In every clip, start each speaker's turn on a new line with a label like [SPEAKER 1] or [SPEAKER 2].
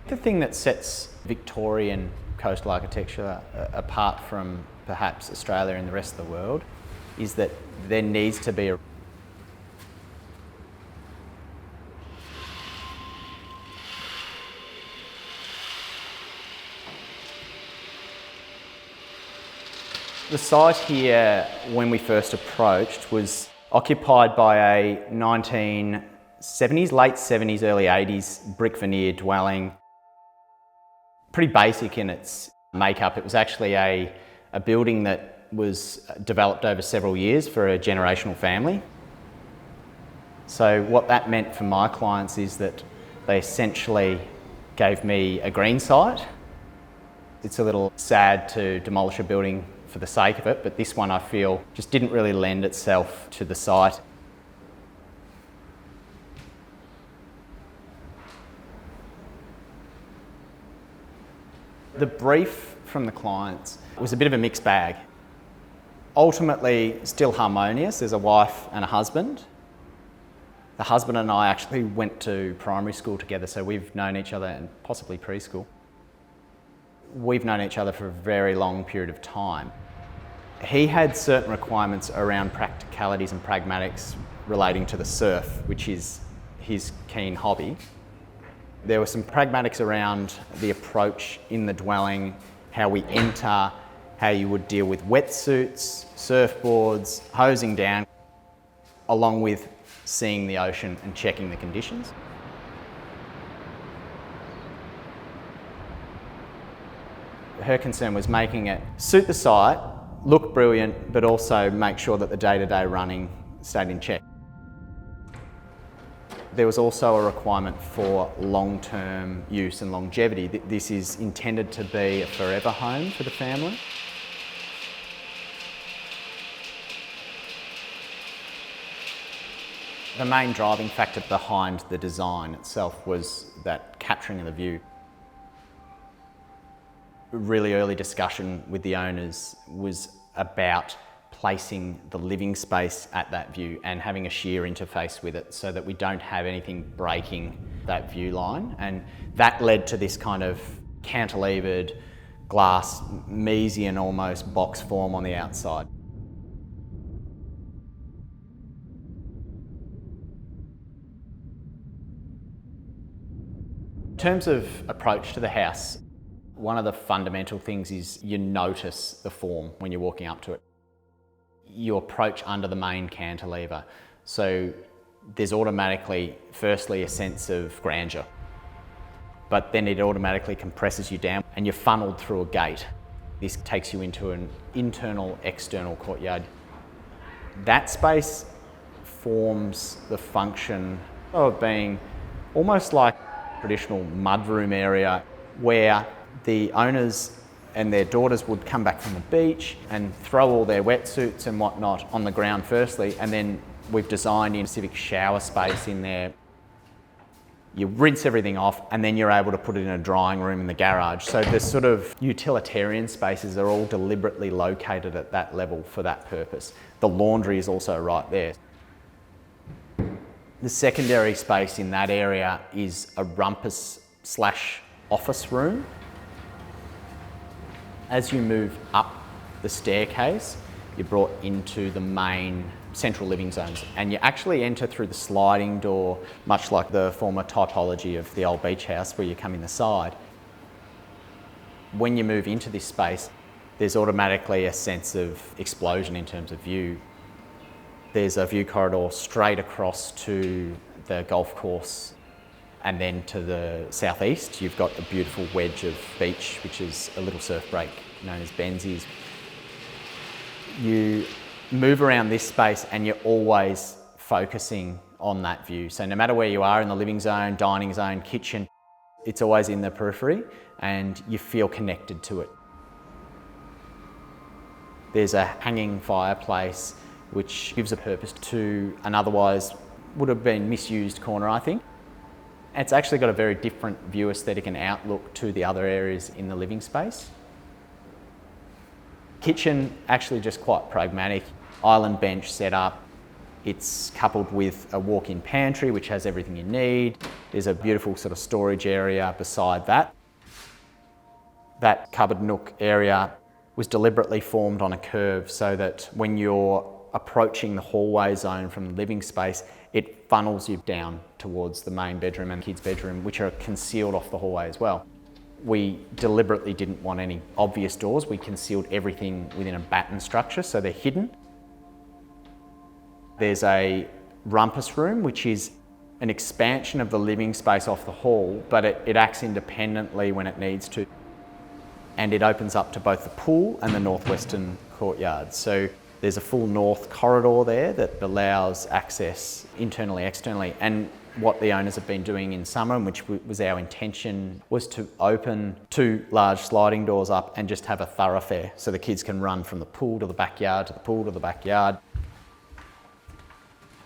[SPEAKER 1] The thing that sets Victorian coastal architecture apart from perhaps Australia and the rest of the world is that there needs to be The site here, when we first approached, was occupied by a 1970s, late 70s, early 80s brick veneer dwelling. Pretty basic in its makeup. It was actually a building that was developed over several years for a generational family. So what that meant for my clients is that they essentially gave me a green site. It's a little sad to demolish a building for the sake of it, but this one I feel just didn't really lend itself to the site. The brief from the clients was a bit of a mixed bag. Ultimately, still harmonious. There's a wife and a husband. The husband and I actually went to primary school together, so we've known each other, and possibly preschool. We've known each other for a very long period of time. He had certain requirements around practicalities and pragmatics relating to the surf, which is his keen hobby. There were some pragmatics around the approach in the dwelling, how we enter, how you would deal with wetsuits, surfboards, hosing down, along with seeing the ocean and checking the conditions. Her concern was making it suit the site, look brilliant, but also make sure that the day-to-day running stayed in check. There was also a requirement for long-term use and longevity. This is intended to be a forever home for the family. The main driving factor behind the design itself was that capturing of the view. Really early discussion with the owners was about placing the living space at that view and having a sheer interface with it so that we don't have anything breaking that view line. And that led to this kind of cantilevered glass, Mesian almost box form on the outside. In terms of approach to the house, one of the fundamental things is you notice the form when you're walking up to it. You approach under the main cantilever. So there's automatically, firstly, a sense of grandeur, but then it automatically compresses you down and you're funneled through a gate. This takes you into an internal, external courtyard. That space forms the function of being almost like a traditional mudroom area where the owners and their daughters would come back from the beach and throw all their wetsuits and whatnot on the ground firstly, and then we've designed in a civic shower space in there. You rinse everything off and then you're able to put it in a drying room in the garage. So the sort of utilitarian spaces are all deliberately located at that level for that purpose. The laundry is also right there. The secondary space in that area is a rumpus/office room. As you move up the staircase, you're brought into the main central living zones, and you actually enter through the sliding door, much like the former typology of the old beach house where you come in the side. When you move into this space, there's automatically a sense of explosion in terms of view. There's a view corridor straight across to the golf course. And then to the southeast, you've got a beautiful wedge of beach, which is a little surf break known as Benzie's. You move around this space and you're always focusing on that view. So no matter where you are in the living zone, dining zone, kitchen, it's always in the periphery and you feel connected to it. There's a hanging fireplace which gives a purpose to an otherwise would have been misused corner, I think. It's actually got a very different view aesthetic and outlook to the other areas in the living space. Kitchen, actually just quite pragmatic. Island bench set up. It's coupled with a walk-in pantry, which has everything you need. There's a beautiful sort of storage area beside that. That cupboard nook area was deliberately formed on a curve so that when you're approaching the hallway zone from the living space, it funnels you down towards the main bedroom and kids' bedroom, which are concealed off the hallway as well. We deliberately didn't want any obvious doors. We concealed everything within a batten structure, so they're hidden. There's a rumpus room, which is an expansion of the living space off the hall, but it acts independently when it needs to. And it opens up to both the pool and the northwestern courtyard. So there's a full north corridor there that allows access internally, externally. And what the owners have been doing in summer, and which was our intention, was to open 2 large sliding doors up and just have a thoroughfare so the kids can run from the pool to the backyard, to the pool to the backyard.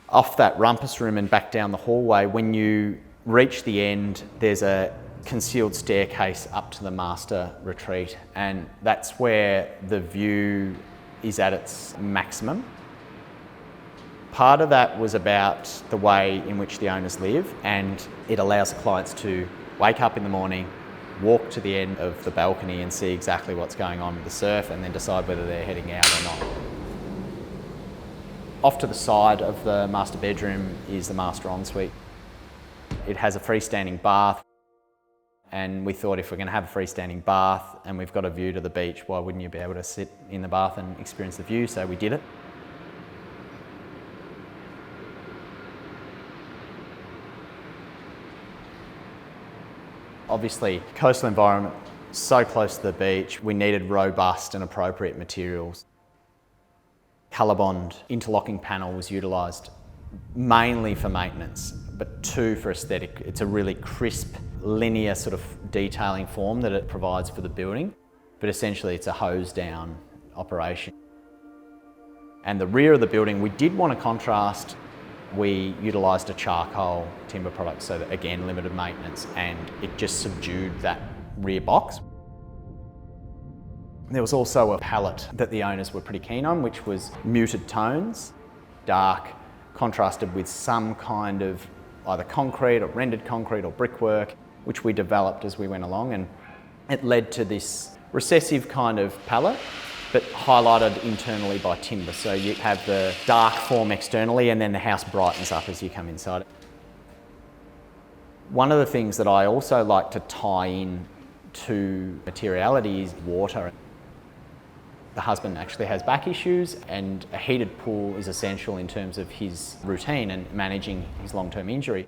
[SPEAKER 1] Off that rumpus room and back down the hallway, when you reach the end, there's a concealed staircase up to the master retreat, and that's where the view is at its maximum. Part of that was about the way in which the owners live, and it allows the clients to wake up in the morning, walk to the end of the balcony and see exactly what's going on with the surf, and then decide whether they're heading out or not. Off to the side of the master bedroom is the master ensuite. It has a freestanding bath, and we thought if we're going to have a freestanding bath and we've got a view to the beach, why wouldn't you be able to sit in the bath and experience the view? So we did it. Obviously, coastal environment, so close to the beach, we needed robust and appropriate materials. Colorbond interlocking panel was utilised mainly for maintenance, but 2 for aesthetic. It's a really crisp, linear sort of detailing form that it provides for the building, but essentially it's a hose down operation. And the rear of the building, we did want to contrast. We utilised a charcoal timber product, so that again, limited maintenance, and it just subdued that rear box. There was also a palette that the owners were pretty keen on, which was muted tones, dark, contrasted with some kind of either concrete or rendered concrete or brickwork, which we developed as we went along, and it led to this recessive kind of palette, but highlighted internally by timber. So you have the dark form externally, and then the house brightens up as you come inside. One of the things that I also like to tie in to materiality is water. The husband actually has back issues, and a heated pool is essential in terms of his routine and managing his long-term injury.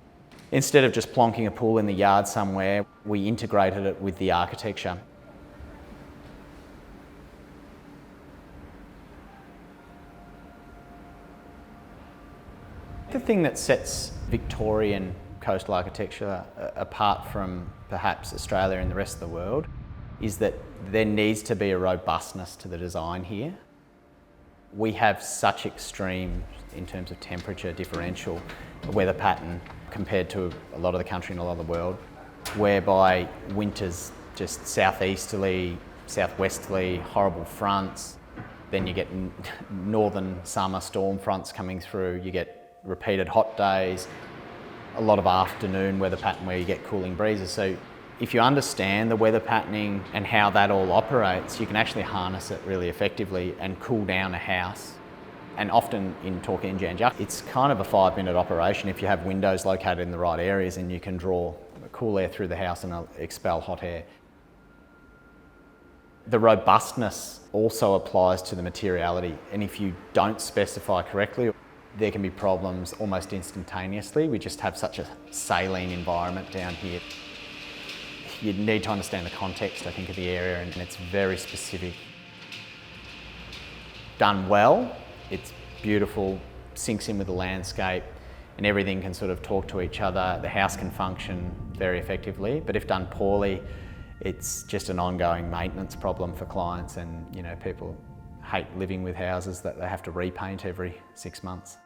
[SPEAKER 1] Instead of just plonking a pool in the yard somewhere, we integrated it with the architecture. The thing that sets Victorian coastal architecture apart from perhaps Australia and the rest of the world is that there needs to be a robustness to the design here. We have such extreme, in terms of temperature differential, weather pattern compared to a lot of the country and a lot of the world, whereby winters just southeasterly, southwesterly, horrible fronts, then you get northern summer storm fronts coming through, you get repeated hot days, a lot of afternoon weather pattern where you get cooling breezes. So if you understand the weather patterning and how that all operates, you can actually harness it really effectively and cool down a house. And often in Torquay and Jan Juc, it's kind of a 5-minute operation if you have windows located in the right areas, and you can draw cool air through the house and expel hot air. The robustness also applies to the materiality, and if you don't specify correctly, there can be problems almost instantaneously. We just have such a saline environment down here. You need to understand the context, I think, of the area, and it's very specific. Done well, it's beautiful, syncs in with the landscape, and everything can sort of talk to each other. The house can function very effectively, but if done poorly, it's just an ongoing maintenance problem for clients, and people hate living with houses that they have to repaint every 6 months.